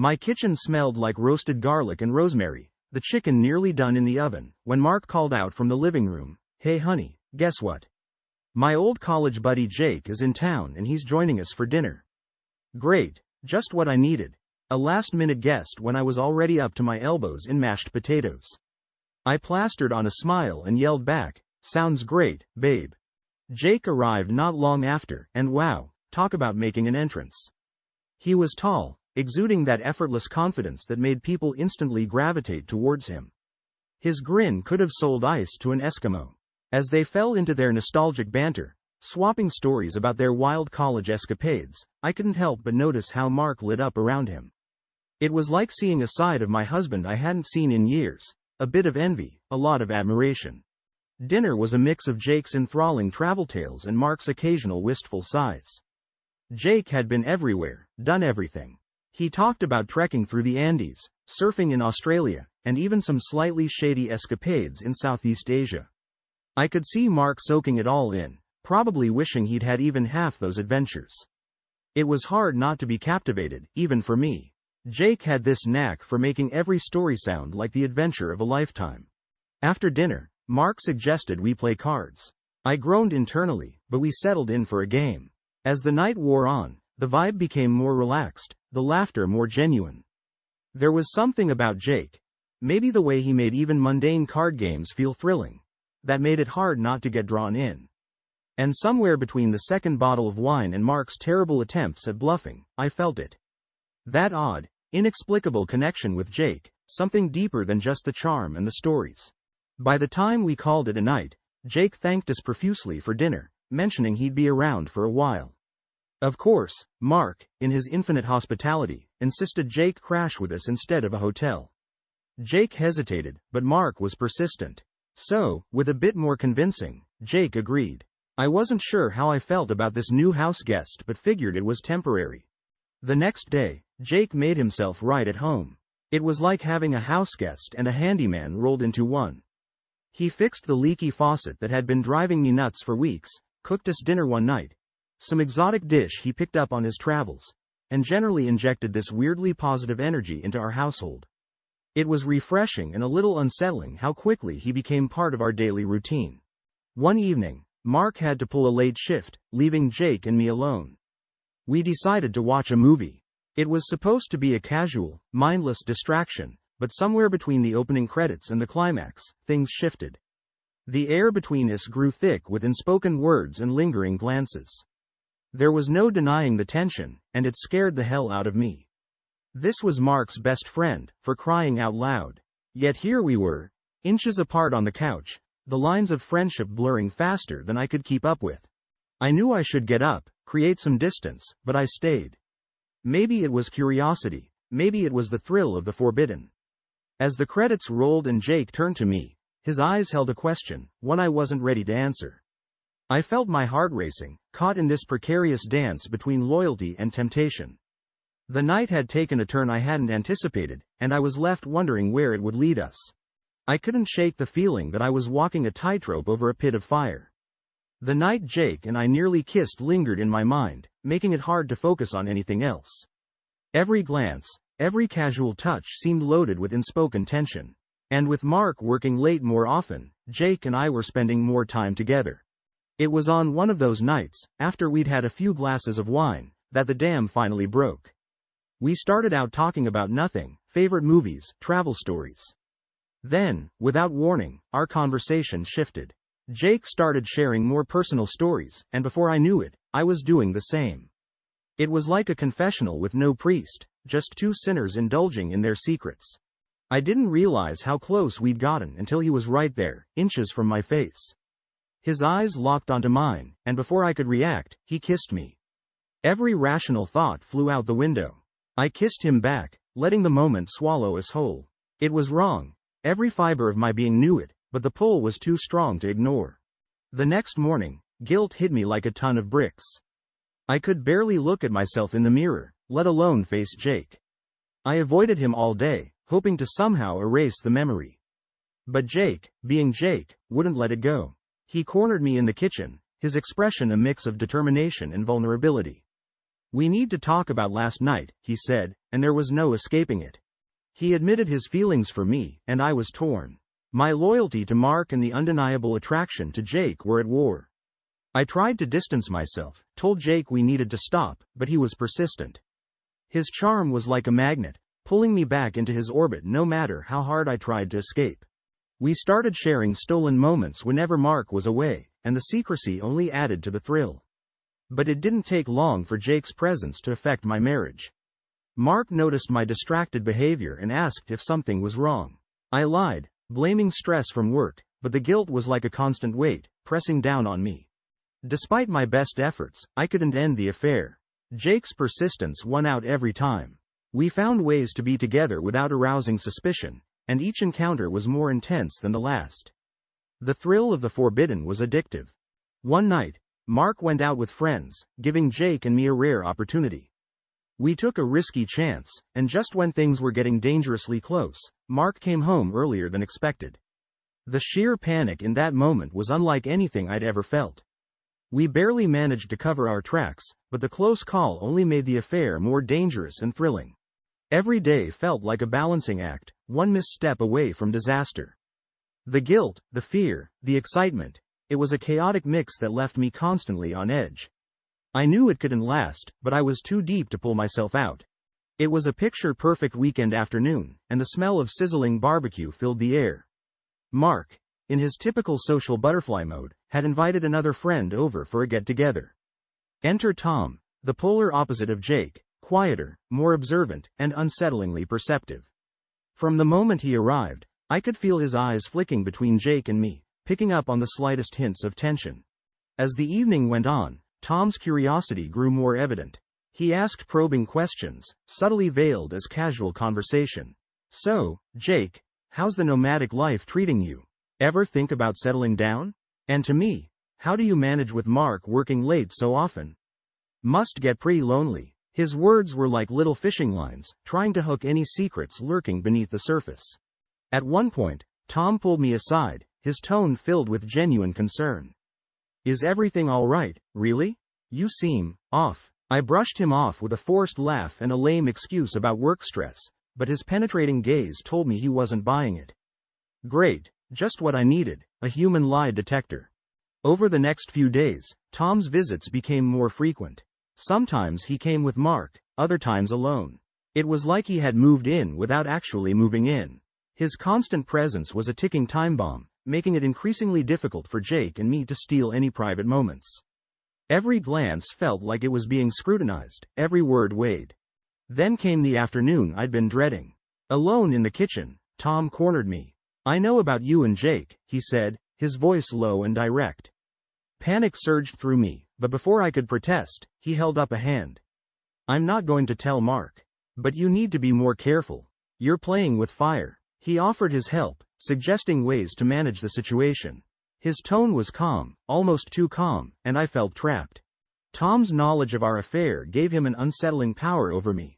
My kitchen smelled like roasted garlic and rosemary, the chicken nearly done in the oven, when Mark called out from the living room, "Hey honey, guess what? My old college buddy Jake is in town and he's joining us for dinner." Great, just what I needed. A last-minute guest when I was already up to my elbows in mashed potatoes. I plastered on a smile and yelled back, "Sounds great, babe." Jake arrived not long after, and wow, talk about making an entrance. He was tall, exuding that effortless confidence that made people instantly gravitate towards him. His grin could have sold ice to an Eskimo. As they fell into their nostalgic banter, swapping stories about their wild college escapades, I couldn't help but notice how Mark lit up around him. It was like seeing a side of my husband I hadn't seen in years, a bit of envy, a lot of admiration. Dinner was a mix of Jake's enthralling travel tales and Mark's occasional wistful sighs. Jake had been everywhere, done everything. He talked about trekking through the Andes, surfing in Australia, and even some slightly shady escapades in Southeast Asia. I could see Mark soaking it all in, probably wishing he'd had even half those adventures. It was hard not to be captivated, even for me. Jake had this knack for making every story sound like the adventure of a lifetime. After dinner, Mark suggested we play cards. I groaned internally, but we settled in for a game. As the night wore on, the vibe became more relaxed, the laughter more genuine. There was something about Jake, maybe the way he made even mundane card games feel thrilling, that made it hard not to get drawn in. And somewhere between the second bottle of wine and Mark's terrible attempts at bluffing, I felt it. That odd, inexplicable connection with Jake, something deeper than just the charm and the stories. By the time we called it a night, Jake thanked us profusely for dinner, mentioning he'd be around for a while. Of course, Mark, in his infinite hospitality, insisted Jake crash with us instead of a hotel. Jake hesitated, but Mark was persistent. So, with a bit more convincing, Jake agreed. I wasn't sure how I felt about this new house guest but figured it was temporary. The next day, Jake made himself right at home. It was like having a house guest and a handyman rolled into one. He fixed the leaky faucet that had been driving me nuts for weeks, cooked us dinner one night, some exotic dish he picked up on his travels, and generally injected this weirdly positive energy into our household. It was refreshing and a little unsettling how quickly he became part of our daily routine. One evening, Mark had to pull a late shift, leaving Jake and me alone. We decided to watch a movie. It was supposed to be a casual, mindless distraction, but somewhere between the opening credits and the climax, things shifted. The air between us grew thick with unspoken words and lingering glances. There was no denying the tension, and it scared the hell out of me. This was Mark's best friend, for crying out loud. Yet here we were, inches apart on the couch, the lines of friendship blurring faster than I could keep up with. I knew I should get up, create some distance, but I stayed. Maybe it was curiosity, maybe it was the thrill of the forbidden. As the credits rolled and Jake turned to me, his eyes held a question, one I wasn't ready to answer. I felt my heart racing, caught in this precarious dance between loyalty and temptation. The night had taken a turn I hadn't anticipated, and I was left wondering where it would lead us. I couldn't shake the feeling that I was walking a tightrope over a pit of fire. The night Jake and I nearly kissed lingered in my mind, making it hard to focus on anything else. Every glance, every casual touch seemed loaded with unspoken tension. And with Mark working late more often, Jake and I were spending more time together. It was on one of those nights, after we'd had a few glasses of wine, that the dam finally broke. We started out talking about nothing, favorite movies, travel stories. Then, without warning, our conversation shifted. Jake started sharing more personal stories, and before I knew it, I was doing the same. It was like a confessional with no priest, just two sinners indulging in their secrets. I didn't realize how close we'd gotten until he was right there, inches from my face. His eyes locked onto mine, and before I could react, he kissed me. Every rational thought flew out the window. I kissed him back, letting the moment swallow us whole. It was wrong. Every fiber of my being knew it, but the pull was too strong to ignore. The next morning, guilt hit me like a ton of bricks. I could barely look at myself in the mirror, let alone face Jake. I avoided him all day, hoping to somehow erase the memory. But Jake, being Jake, wouldn't let it go. He cornered me in the kitchen, his expression a mix of determination and vulnerability. "We need to talk about last night," he said, and there was no escaping it. He admitted his feelings for me, and I was torn. My loyalty to Mark and the undeniable attraction to Jake were at war. I tried to distance myself, told Jake we needed to stop, but he was persistent. His charm was like a magnet, pulling me back into his orbit no matter how hard I tried to escape. We started sharing stolen moments whenever Mark was away, and the secrecy only added to the thrill. But it didn't take long for Jake's presence to affect my marriage. Mark noticed my distracted behavior and asked if something was wrong. I lied, blaming stress from work, but the guilt was like a constant weight, pressing down on me. Despite my best efforts, I couldn't end the affair. Jake's persistence won out every time. We found ways to be together without arousing suspicion, and each encounter was more intense than the last. The thrill of the forbidden was addictive. One night, Mark went out with friends, giving Jake and me a rare opportunity. We took a risky chance, and just when things were getting dangerously close, Mark came home earlier than expected. The sheer panic in that moment was unlike anything I'd ever felt. We barely managed to cover our tracks, but the close call only made the affair more dangerous and thrilling. Every day felt like a balancing act, one misstep away from disaster. The guilt, the fear, the excitement, it was a chaotic mix that left me constantly on edge. I knew it couldn't last, but I was too deep to pull myself out. It was a picture-perfect weekend afternoon, and the smell of sizzling barbecue filled the air. Mark, in his typical social butterfly mode, had invited another friend over for a get-together. Enter Tom, the polar opposite of Jake, quieter, more observant, and unsettlingly perceptive. From the moment he arrived, I could feel his eyes flicking between Jake and me, picking up on the slightest hints of tension. As the evening went on, Tom's curiosity grew more evident. He asked probing questions, subtly veiled as casual conversation. "So, Jake, how's the nomadic life treating you? Ever think about settling down? And to me, how do you manage with Mark working late so often? Must get pretty lonely." His words were like little fishing lines, trying to hook any secrets lurking beneath the surface. At one point, Tom pulled me aside, his tone filled with genuine concern. "Is everything all right, really? You seem off." I brushed him off with a forced laugh and a lame excuse about work stress, but his penetrating gaze told me he wasn't buying it. Great, just what I needed, a human lie detector. Over the next few days, Tom's visits became more frequent. Sometimes he came with Mark, other times alone. It was like he had moved in without actually moving in. His constant presence was a ticking time bomb, making it increasingly difficult for Jake and me to steal any private moments. Every glance felt like it was being scrutinized, every word weighed. Then came the afternoon I'd been dreading. Alone in the kitchen, Tom cornered me. "I know about you and Jake," he said, his voice low and direct. Panic surged through me, but before I could protest, he held up a hand. "I'm not going to tell Mark. But you need to be more careful. You're playing with fire." He offered his help, suggesting ways to manage the situation. His tone was calm, almost too calm, and I felt trapped. Tom's knowledge of our affair gave him an unsettling power over me.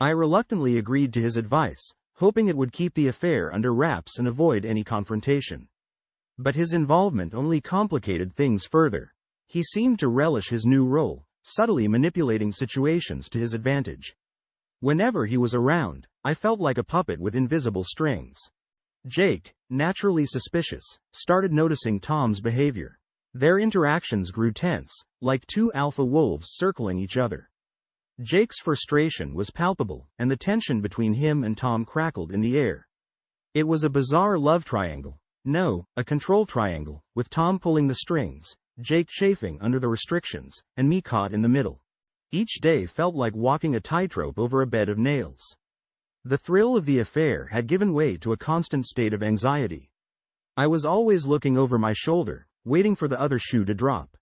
I reluctantly agreed to his advice, hoping it would keep the affair under wraps and avoid any confrontation. But his involvement only complicated things further. He seemed to relish his new role, subtly manipulating situations to his advantage. Whenever he was around, I felt like a puppet with invisible strings. Jake, naturally suspicious, started noticing Tom's behavior. Their interactions grew tense, like two alpha wolves circling each other. Jake's frustration was palpable, and the tension between him and Tom crackled in the air. It was a bizarre love triangle. No, a control triangle, with Tom pulling the strings, Jake chafing under the restrictions, and me caught in the middle. Each day felt like walking a tightrope over a bed of nails. The thrill of the affair had given way to a constant state of anxiety. I was always looking over my shoulder, waiting for the other shoe to drop.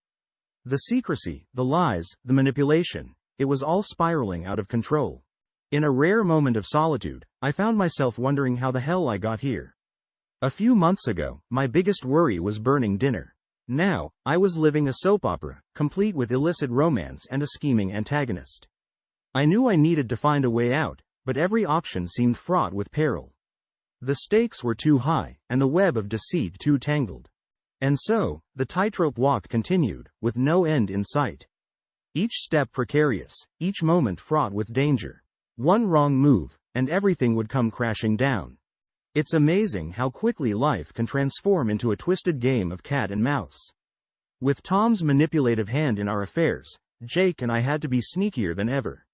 The secrecy, the lies, the manipulation, it was all spiraling out of control. In a rare moment of solitude, I found myself wondering how the hell I got here. A few months ago, my biggest worry was burning dinner. Now, I was living a soap opera, complete with illicit romance and a scheming antagonist. I knew I needed to find a way out, but every option seemed fraught with peril. The stakes were too high, and the web of deceit too tangled. And so, the tightrope walk continued, with no end in sight. Each step precarious, each moment fraught with danger. One wrong move, and everything would come crashing down. It's amazing how quickly life can transform into a twisted game of cat and mouse. With Tom's manipulative hand in our affairs, Jake and I had to be sneakier than ever.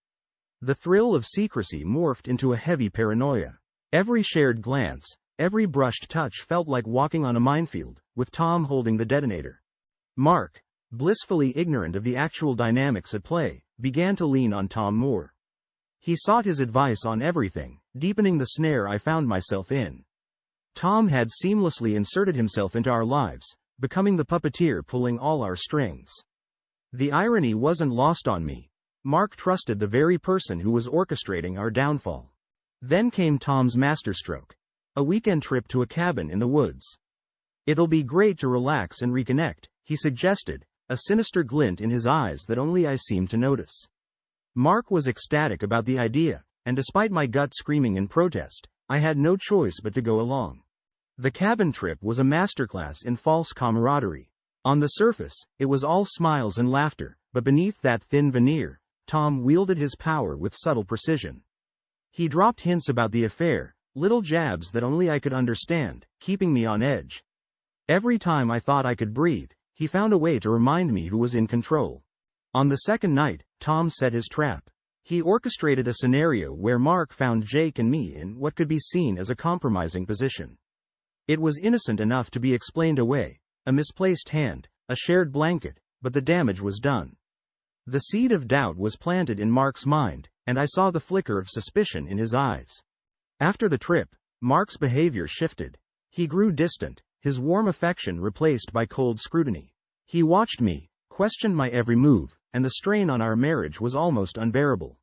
The thrill of secrecy morphed into a heavy paranoia. Every shared glance, every brushed touch felt like walking on a minefield, with Tom holding the detonator. Mark, blissfully ignorant of the actual dynamics at play, began to lean on Tom more. He sought his advice on everything, deepening the snare I found myself in. Tom had seamlessly inserted himself into our lives, becoming the puppeteer pulling all our strings. The irony wasn't lost on me. Mark trusted the very person who was orchestrating our downfall. Then came Tom's masterstroke. A weekend trip to a cabin in the woods. "It'll be great to relax and reconnect," he suggested, a sinister glint in his eyes that only I seemed to notice. Mark was ecstatic about the idea, and despite my gut screaming in protest, I had no choice but to go along. The cabin trip was a masterclass in false camaraderie. On the surface, it was all smiles and laughter, but beneath that thin veneer, Tom wielded his power with subtle precision. He dropped hints about the affair, little jabs that only I could understand, keeping me on edge. Every time I thought I could breathe, he found a way to remind me who was in control. On the second night, Tom set his trap. He orchestrated a scenario where Mark found Jake and me in what could be seen as a compromising position. It was innocent enough to be explained away, a misplaced hand, a shared blanket, but the damage was done. The seed of doubt was planted in Mark's mind, and I saw the flicker of suspicion in his eyes. After the trip, Mark's behavior shifted. He grew distant, his warm affection replaced by cold scrutiny. He watched me, questioned my every move, and the strain on our marriage was almost unbearable.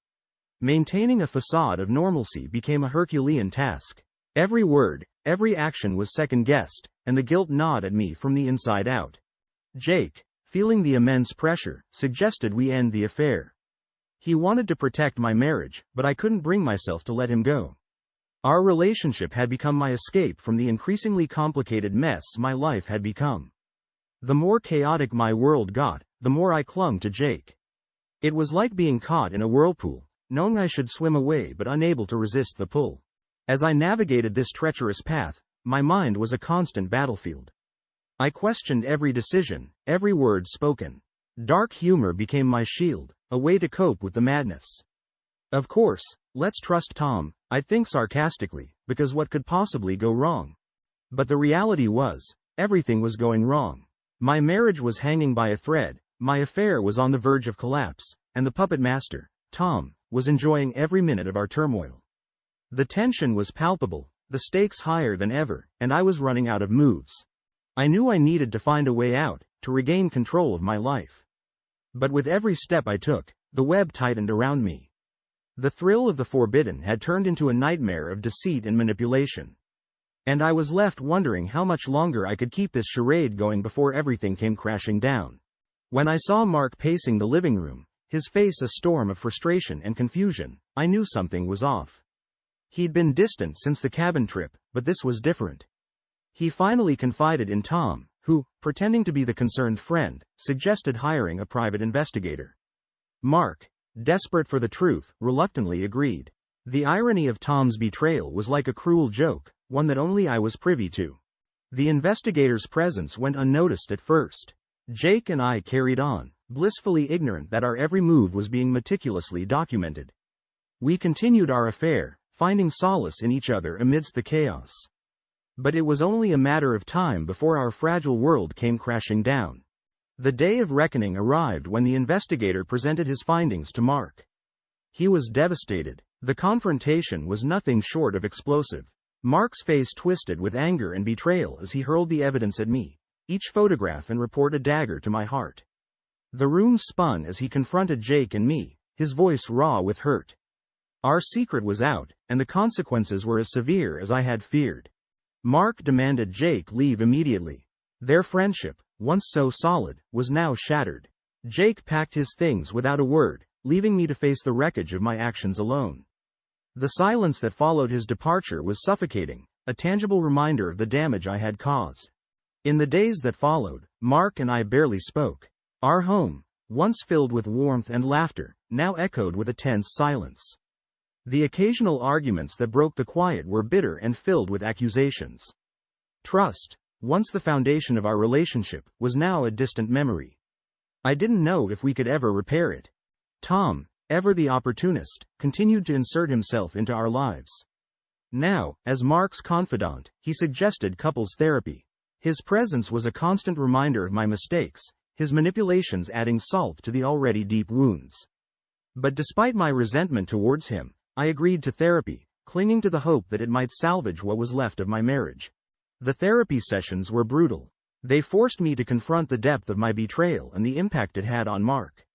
Maintaining a facade of normalcy became a Herculean task. Every word, every action was second-guessed, and the guilt gnawed at me from the inside out. Jake, feeling the immense pressure, suggested we end the affair. He wanted to protect my marriage, but I couldn't bring myself to let him go. Our relationship had become my escape from the increasingly complicated mess my life had become. The more chaotic my world got, the more I clung to Jake. It was like being caught in a whirlpool, knowing I should swim away but unable to resist the pull. As I navigated this treacherous path, my mind was a constant battlefield. I questioned every decision, every word spoken. Dark humor became my shield, a way to cope with the madness. "Of course, let's trust Tom," I'd think sarcastically, because what could possibly go wrong? But the reality was, everything was going wrong. My marriage was hanging by a thread, my affair was on the verge of collapse, and the puppet master, Tom, was enjoying every minute of our turmoil. The tension was palpable, the stakes higher than ever, and I was running out of moves. I knew I needed to find a way out, to regain control of my life. But with every step I took, the web tightened around me. The thrill of the forbidden had turned into a nightmare of deceit and manipulation. And I was left wondering how much longer I could keep this charade going before everything came crashing down. When I saw Mark pacing the living room, his face a storm of frustration and confusion, I knew something was off. He'd been distant since the cabin trip, but this was different. He finally confided in Tom, who, pretending to be the concerned friend, suggested hiring a private investigator. Mark, desperate for the truth, reluctantly agreed. The irony of Tom's betrayal was like a cruel joke, one that only I was privy to. The investigator's presence went unnoticed at first. Jake and I carried on, blissfully ignorant that our every move was being meticulously documented. We continued our affair, finding solace in each other amidst the chaos. But it was only a matter of time before our fragile world came crashing down. The day of reckoning arrived when the investigator presented his findings to Mark. He was devastated. The confrontation was nothing short of explosive. Mark's face twisted with anger and betrayal as he hurled the evidence at me, each photograph and report a dagger to my heart. The room spun as he confronted Jake and me, his voice raw with hurt. Our secret was out, and the consequences were as severe as I had feared. Mark demanded Jake leave immediately. Their friendship, once so solid, was now shattered. Jake packed his things without a word, leaving me to face the wreckage of my actions alone. The silence that followed his departure was suffocating, a tangible reminder of the damage I had caused. In the days that followed, Mark and I barely spoke. Our home, once filled with warmth and laughter, now echoed with a tense silence. The occasional arguments that broke the quiet were bitter and filled with accusations. Trust, once the foundation of our relationship, was now a distant memory. I didn't know if we could ever repair it. Tom, ever the opportunist, continued to insert himself into our lives. Now, as Mark's confidant, he suggested couples therapy. His presence was a constant reminder of my mistakes, his manipulations adding salt to the already deep wounds. But despite my resentment towards him, I agreed to therapy, clinging to the hope that it might salvage what was left of my marriage. The therapy sessions were brutal. They forced me to confront the depth of my betrayal and the impact it had on Mark.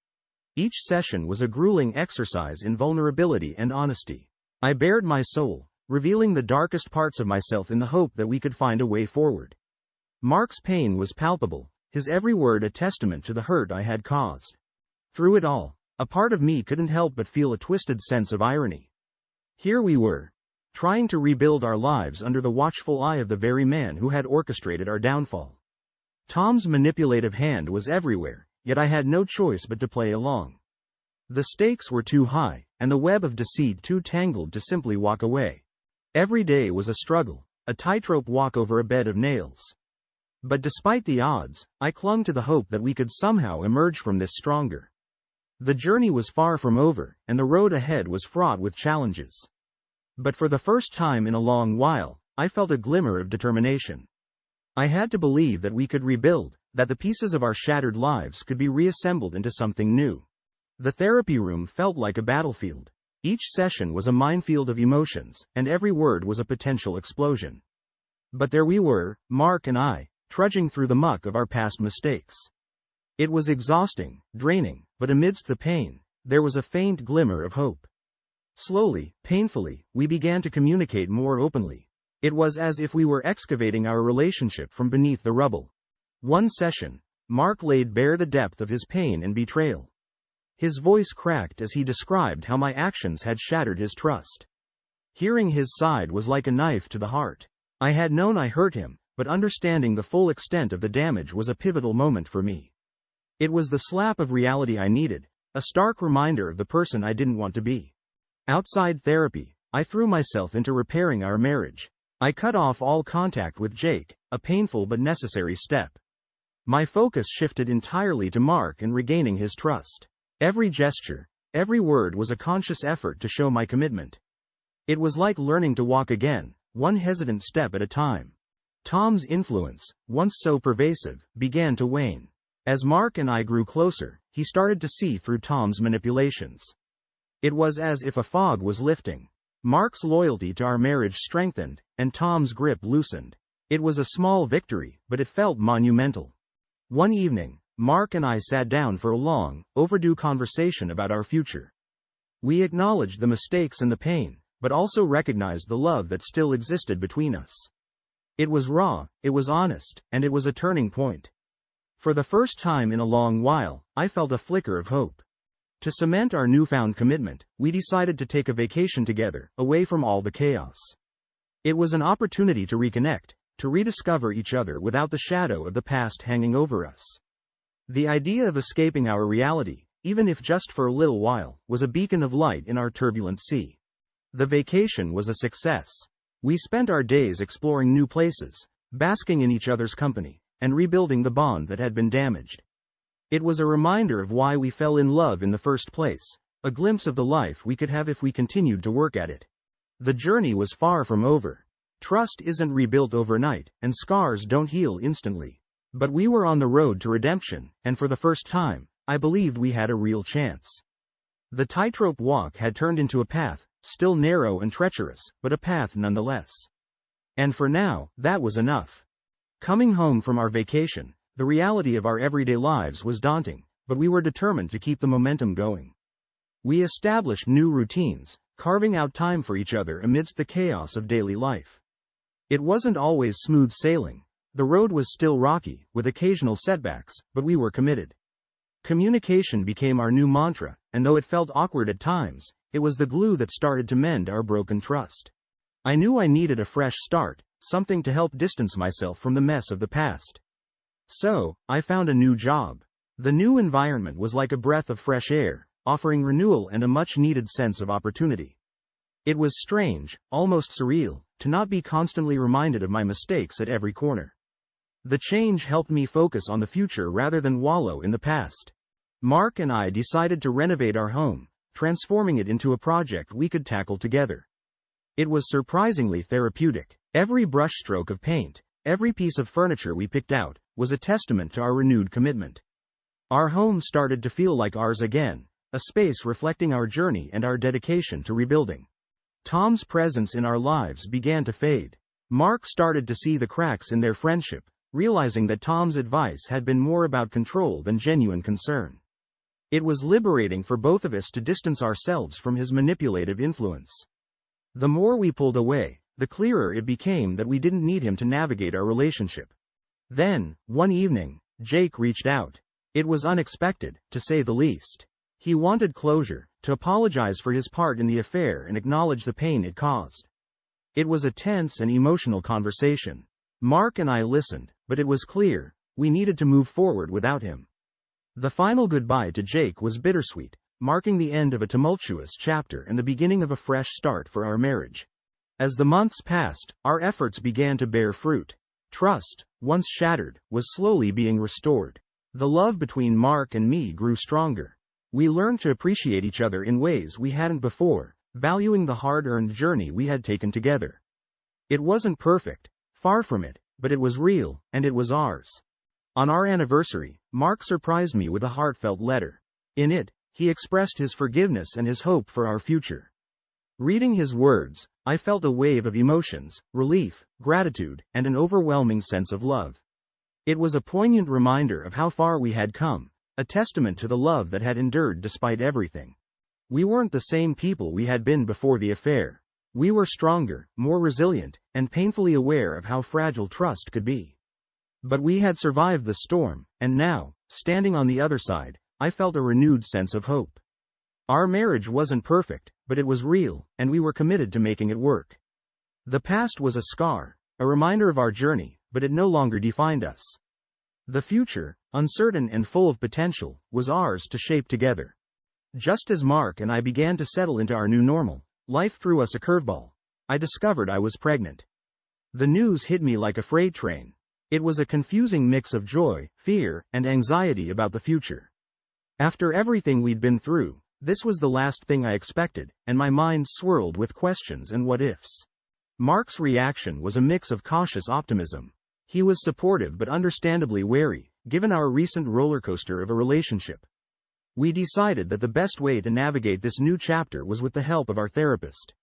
Each session was a grueling exercise in vulnerability and honesty. I bared my soul, revealing the darkest parts of myself in the hope that we could find a way forward. Mark's pain was palpable, his every word a testament to the hurt I had caused. Through it all, a part of me couldn't help but feel a twisted sense of irony. Here we were, trying to rebuild our lives under the watchful eye of the very man who had orchestrated our downfall. Tom's manipulative hand was everywhere, yet I had no choice but to play along. The stakes were too high, and the web of deceit too tangled to simply walk away. Every day was a struggle, a tightrope walk over a bed of nails. But despite the odds, I clung to the hope that we could somehow emerge from this stronger. The journey was far from over, and the road ahead was fraught with challenges. But for the first time in a long while, I felt a glimmer of determination. I had to believe that we could rebuild, that the pieces of our shattered lives could be reassembled into something new. The therapy room felt like a battlefield. Each session was a minefield of emotions, and every word was a potential explosion. But there we were, Mark and I, trudging through the muck of our past mistakes. It was exhausting, draining, but amidst the pain, there was a faint glimmer of hope. Slowly, painfully, we began to communicate more openly. It was as if we were excavating our relationship from beneath the rubble. One session, Mark laid bare the depth of his pain and betrayal. His voice cracked as he described how my actions had shattered his trust. Hearing his side was like a knife to the heart. I had known I hurt him, but understanding the full extent of the damage was a pivotal moment for me. It was the slap of reality I needed, a stark reminder of the person I didn't want to be. Outside therapy, I threw myself into repairing our marriage. I cut off all contact with Jake, a painful but necessary step. My focus shifted entirely to Mark and regaining his trust. Every gesture, every word was a conscious effort to show my commitment. It was like learning to walk again, one hesitant step at a time. Tom's influence, once so pervasive, began to wane. As Mark and I grew closer, he started to see through Tom's manipulations. It was as if a fog was lifting. Mark's loyalty to our marriage strengthened, and Tom's grip loosened. It was a small victory, but it felt monumental. One evening, Mark and I sat down for a long, overdue conversation about our future. We acknowledged the mistakes and the pain, but also recognized the love that still existed between us. It was raw, it was honest, and it was a turning point. For the first time in a long while, I felt a flicker of hope. To cement our newfound commitment, we decided to take a vacation together, away from all the chaos. It was an opportunity to reconnect, to rediscover each other without the shadow of the past hanging over us. The idea of escaping our reality, even if just for a little while, was a beacon of light in our turbulent sea. The vacation was a success. We spent our days exploring new places, basking in each other's company, and rebuilding the bond that had been damaged. It was a reminder of why we fell in love in the first place, a glimpse of the life we could have if we continued to work at it. The journey was far from over. Trust isn't rebuilt overnight, and scars don't heal instantly. But we were on the road to redemption, and for the first time, I believed we had a real chance. The tightrope walk had turned into a path, still narrow and treacherous, but a path nonetheless. And for now, that was enough. Coming home from our vacation, the reality of our everyday lives was daunting, but we were determined to keep the momentum going. We established new routines, carving out time for each other amidst the chaos of daily life. It wasn't always smooth sailing. The road was still rocky, with occasional setbacks, but we were committed. Communication became our new mantra, and though it felt awkward at times, it was the glue that started to mend our broken trust. I knew I needed a fresh start, something to help distance myself from the mess of the past. So, I found a new job. The new environment was like a breath of fresh air, offering renewal and a much-needed sense of opportunity. It was strange, almost surreal, to not be constantly reminded of my mistakes at every corner. The change helped me focus on the future rather than wallow in the past. Mark and I decided to renovate our home, transforming it into a project we could tackle together. It was surprisingly therapeutic. Every brushstroke of paint, every piece of furniture we picked out, was a testament to our renewed commitment. Our home started to feel like ours again, a space reflecting our journey and our dedication to rebuilding. Tom's presence in our lives began to fade. Mark started to see the cracks in their friendship, realizing that Tom's advice had been more about control than genuine concern. It was liberating for both of us to distance ourselves from his manipulative influence. The more we pulled away, the clearer it became that we didn't need him to navigate our relationship. Then, one evening, Jake reached out. It was unexpected, to say the least. He wanted closure, to apologize for his part in the affair and acknowledge the pain it caused. It was a tense and emotional conversation. Mark and I listened, but it was clear, we needed to move forward without him. The final goodbye to Jake was bittersweet, marking the end of a tumultuous chapter and the beginning of a fresh start for our marriage. As the months passed, our efforts began to bear fruit. Trust, once shattered, was slowly being restored. The love between Mark and me grew stronger. We learned to appreciate each other in ways we hadn't before, valuing the hard-earned journey we had taken together. It wasn't perfect, far from it, but it was real, and it was ours. On our anniversary, Mark surprised me with a heartfelt letter. In it, he expressed his forgiveness and his hope for our future. Reading his words, I felt a wave of emotions, relief, gratitude, and an overwhelming sense of love. It was a poignant reminder of how far we had come, a testament to the love that had endured despite everything. We weren't the same people we had been before the affair. We were stronger, more resilient, and painfully aware of how fragile trust could be. But we had survived the storm, and now, standing on the other side, I felt a renewed sense of hope. Our marriage wasn't perfect, but it was real, and we were committed to making it work. The past was a scar, a reminder of our journey, but it no longer defined us. The future, uncertain and full of potential, was ours to shape together. Just as Mark and I began to settle into our new normal, life threw us a curveball. I discovered I was pregnant. The news hit me like a freight train. It was a confusing mix of joy, fear, and anxiety about the future. After everything we'd been through, this was the last thing I expected, and my mind swirled with questions and what-ifs. Mark's reaction was a mix of cautious optimism. He was supportive but understandably wary, given our recent roller coaster of a relationship. We decided that the best way to navigate this new chapter was with the help of our therapist.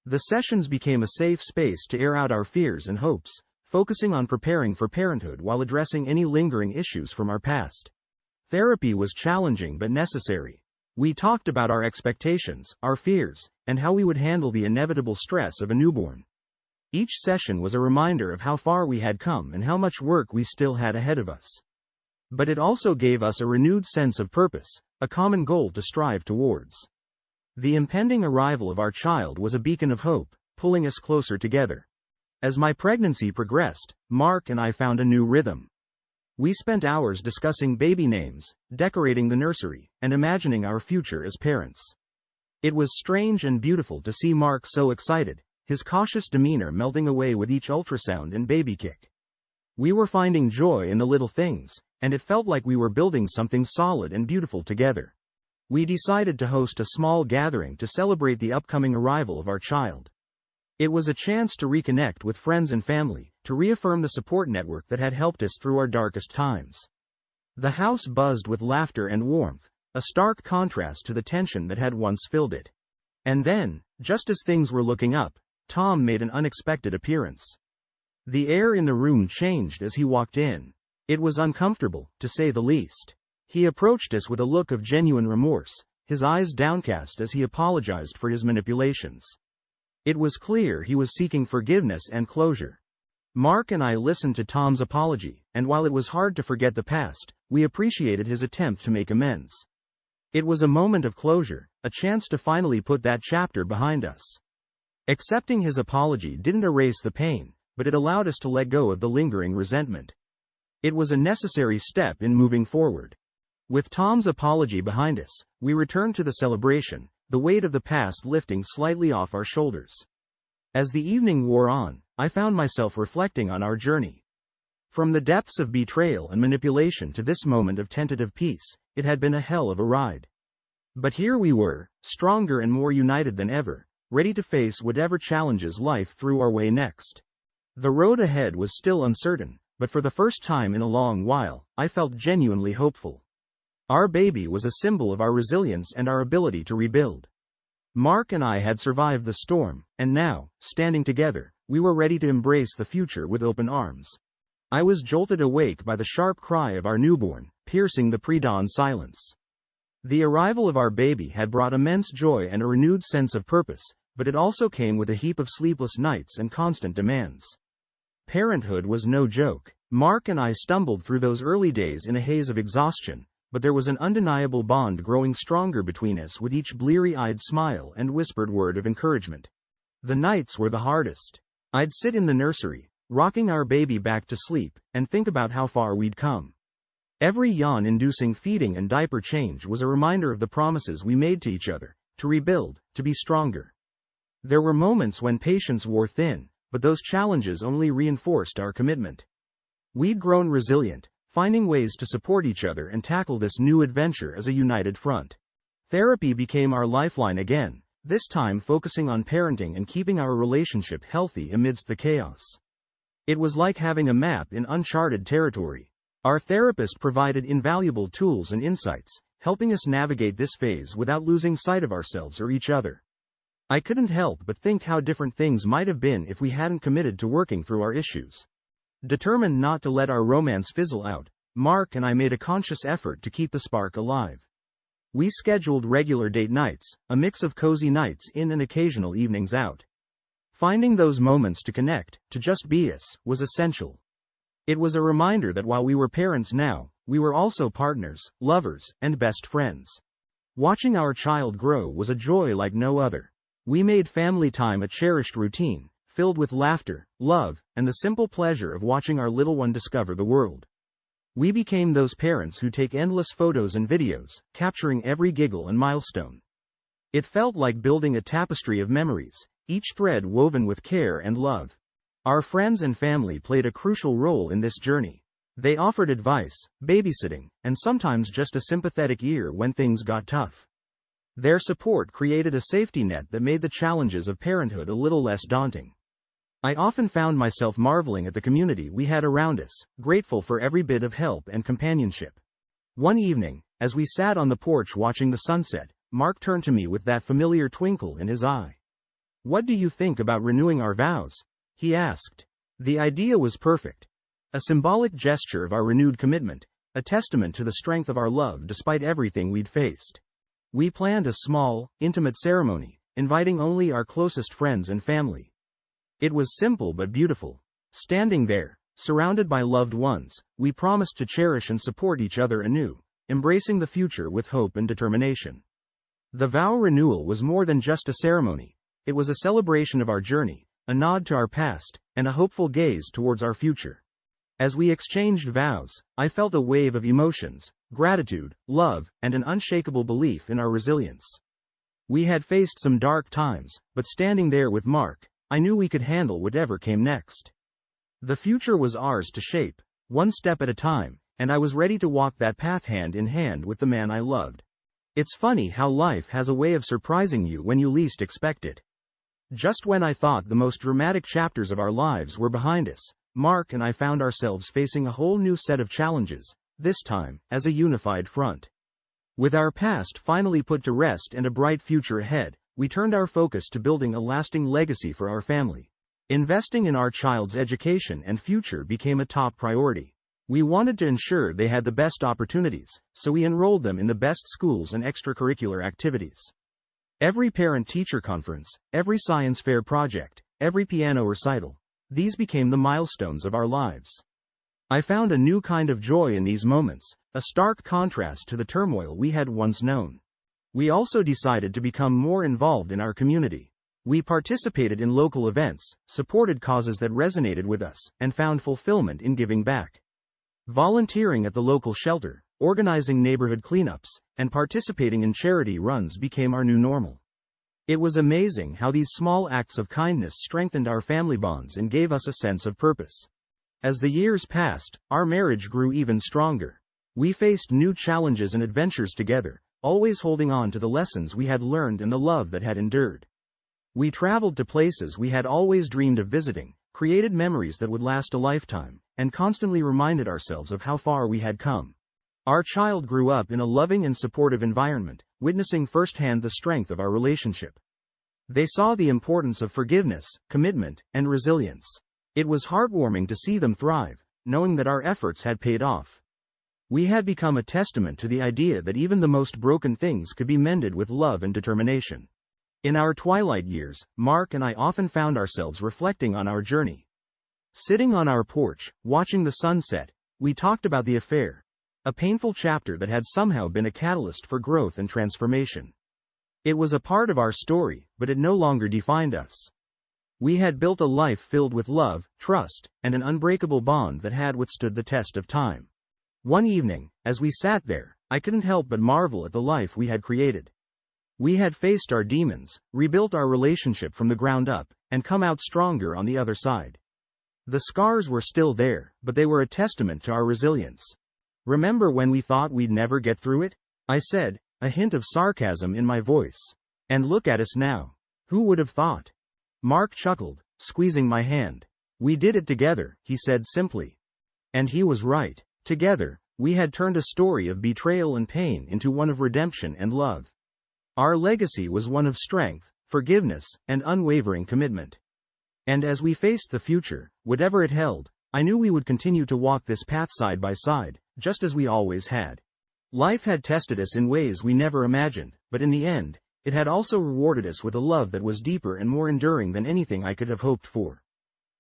The sessions became a safe space to air out our fears and hopes, focusing on preparing for parenthood while addressing any lingering issues from our past. Therapy was challenging but necessary. We talked about our expectations, our fears, and how we would handle the inevitable stress of a newborn. Each session was a reminder of how far we had come and how much work we still had ahead of us. But it also gave us a renewed sense of purpose, a common goal to strive towards. The impending arrival of our child was a beacon of hope, pulling us closer together. As my pregnancy progressed, Mark and I found a new rhythm. We spent hours discussing baby names, decorating the nursery, and imagining our future as parents. It was strange and beautiful to see Mark so excited, his cautious demeanor melting away with each ultrasound and baby kick. We were finding joy in the little things, and it felt like we were building something solid and beautiful together. We decided to host a small gathering to celebrate the upcoming arrival of our child. It was a chance to reconnect with friends and family, to reaffirm the support network that had helped us through our darkest times. The house buzzed with laughter and warmth, a stark contrast to the tension that had once filled it. And then, just as things were looking up, Tom made an unexpected appearance. The air in the room changed as he walked in. It was uncomfortable, to say the least. He approached us with a look of genuine remorse, his eyes downcast as he apologized for his manipulations. It was clear he was seeking forgiveness and closure. Mark and I listened to Tom's apology, and while it was hard to forget the past, we appreciated his attempt to make amends. It was a moment of closure, a chance to finally put that chapter behind us. Accepting his apology didn't erase the pain, but it allowed us to let go of the lingering resentment. It was a necessary step in moving forward. With Tom's apology behind us, we returned to the celebration, the weight of the past lifting slightly off our shoulders. As the evening wore on, I found myself reflecting on our journey. From the depths of betrayal and manipulation to this moment of tentative peace, it had been a hell of a ride. But here we were, stronger and more united than ever, ready to face whatever challenges life threw our way next. The road ahead was still uncertain, but for the first time in a long while, I felt genuinely hopeful. Our baby was a symbol of our resilience and our ability to rebuild. Mark and I had survived the storm, and now, standing together, we were ready to embrace the future with open arms. I was jolted awake by the sharp cry of our newborn, piercing the pre-dawn silence. The arrival of our baby had brought immense joy and a renewed sense of purpose, but it also came with a heap of sleepless nights and constant demands. Parenthood was no joke. Mark and I stumbled through those early days in a haze of exhaustion, but there was an undeniable bond growing stronger between us with each bleary-eyed smile and whispered word of encouragement. The nights were the hardest. I'd sit in the nursery, rocking our baby back to sleep, and think about how far we'd come. Every yawn-inducing feeding and diaper change was a reminder of the promises we made to each other, to rebuild, to be stronger. There were moments when patience wore thin, but those challenges only reinforced our commitment. We'd grown resilient, finding ways to support each other and tackle this new adventure as a united front. Therapy became our lifeline again, this time focusing on parenting and keeping our relationship healthy amidst the chaos. It was like having a map in uncharted territory. Our therapist provided invaluable tools and insights, helping us navigate this phase without losing sight of ourselves or each other. I couldn't help but think how different things might have been if we hadn't committed to working through our issues. Determined not to let our romance fizzle out, Mark and I made a conscious effort to keep the spark alive. We scheduled regular date nights, a mix of cozy nights in and occasional evenings out. Finding those moments to connect, to just be us, was essential. It was a reminder that while we were parents now, we were also partners, lovers, and best friends. Watching our child grow was a joy like no other. We made family time a cherished routine, filled with laughter, love, and the simple pleasure of watching our little one discover the world. We became those parents who take endless photos and videos, capturing every giggle and milestone. It felt like building a tapestry of memories, each thread woven with care and love. Our friends and family played a crucial role in this journey. They offered advice, babysitting, and sometimes just a sympathetic ear when things got tough. Their support created a safety net that made the challenges of parenthood a little less daunting. I often found myself marveling at the community we had around us, grateful for every bit of help and companionship. One evening, as we sat on the porch watching the sunset, Mark turned to me with that familiar twinkle in his eye. "What do you think about renewing our vows?" he asked. The idea was perfect. A symbolic gesture of our renewed commitment, a testament to the strength of our love despite everything we'd faced. We planned a small, intimate ceremony, inviting only our closest friends and family. It was simple but beautiful. Standing there, surrounded by loved ones, we promised to cherish and support each other anew, embracing the future with hope and determination. The vow renewal was more than just a ceremony. It was a celebration of our journey, a nod to our past, and a hopeful gaze towards our future. As we exchanged vows, I felt a wave of emotions, gratitude, love, and an unshakable belief in our resilience. We had faced some dark times, but standing there with Mark, I knew we could handle whatever came next. The future was ours to shape, one step at a time, and I was ready to walk that path hand in hand with the man I loved. It's funny how life has a way of surprising you when you least expect it. Just when I thought the most dramatic chapters of our lives were behind us, Mark and I found ourselves facing a whole new set of challenges, this time, as a unified front. With our past finally put to rest and a bright future ahead, we turned our focus to building a lasting legacy for our family. Investing in our child's education and future became a top priority. We wanted to ensure they had the best opportunities, so we enrolled them in the best schools and extracurricular activities. Every parent-teacher conference, every science fair project, every piano recital, these became the milestones of our lives. I found a new kind of joy in these moments, a stark contrast to the turmoil we had once known. We also decided to become more involved in our community. We participated in local events, supported causes that resonated with us, and found fulfillment in giving back. Volunteering at the local shelter, organizing neighborhood cleanups, and participating in charity runs became our new normal. It was amazing how these small acts of kindness strengthened our family bonds and gave us a sense of purpose. As the years passed, our marriage grew even stronger. We faced new challenges and adventures together, always holding on to the lessons we had learned and the love that had endured. We traveled to places we had always dreamed of visiting, created memories that would last a lifetime, and constantly reminded ourselves of how far we had come. Our child grew up in a loving and supportive environment, witnessing firsthand the strength of our relationship. They saw the importance of forgiveness, commitment, and resilience. It was heartwarming to see them thrive, knowing that our efforts had paid off. We had become a testament to the idea that even the most broken things could be mended with love and determination. In our twilight years, Mark and I often found ourselves reflecting on our journey. Sitting on our porch, watching the sunset, we talked about the affair, a painful chapter that had somehow been a catalyst for growth and transformation. It was a part of our story, but it no longer defined us. We had built a life filled with love, trust, and an unbreakable bond that had withstood the test of time. One evening, as we sat there, I couldn't help but marvel at the life we had created. We had faced our demons, rebuilt our relationship from the ground up, and come out stronger on the other side. The scars were still there, but they were a testament to our resilience. "Remember when we thought we'd never get through it?" I said, a hint of sarcasm in my voice. "And look at us now. Who would have thought?" Mark chuckled, squeezing my hand. "We did it together," he said simply. And he was right. Together, we had turned a story of betrayal and pain into one of redemption and love. Our legacy was one of strength, forgiveness, and unwavering commitment. And as we faced the future, whatever it held, I knew we would continue to walk this path side by side, just as we always had. Life had tested us in ways we never imagined, but in the end, it had also rewarded us with a love that was deeper and more enduring than anything I could have hoped for.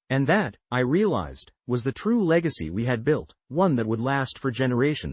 And that, I realized, was the true legacy we had built, one that would last for generations